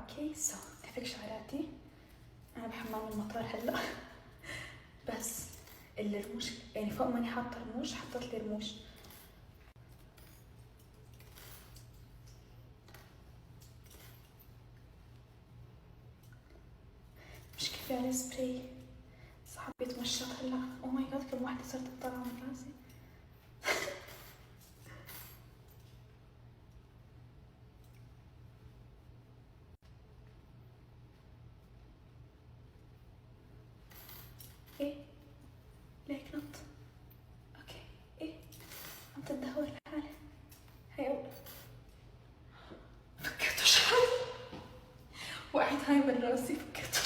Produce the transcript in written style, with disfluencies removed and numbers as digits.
اوكي سو افك شعراتي. انا بحمام المطار هلا بس الرموش يعني فوق ماني حاطه رموش، حطيت لي رموش. مش كفايه على سبراي، صعب يتمشط هلا. او ماي جاد كم واحده صارت تطلع من راسي. ايه ليك نط. اوكي ايه عم تدهور لحالي. هي أول فكرت شعري، وقعت هاي من راسي فكرت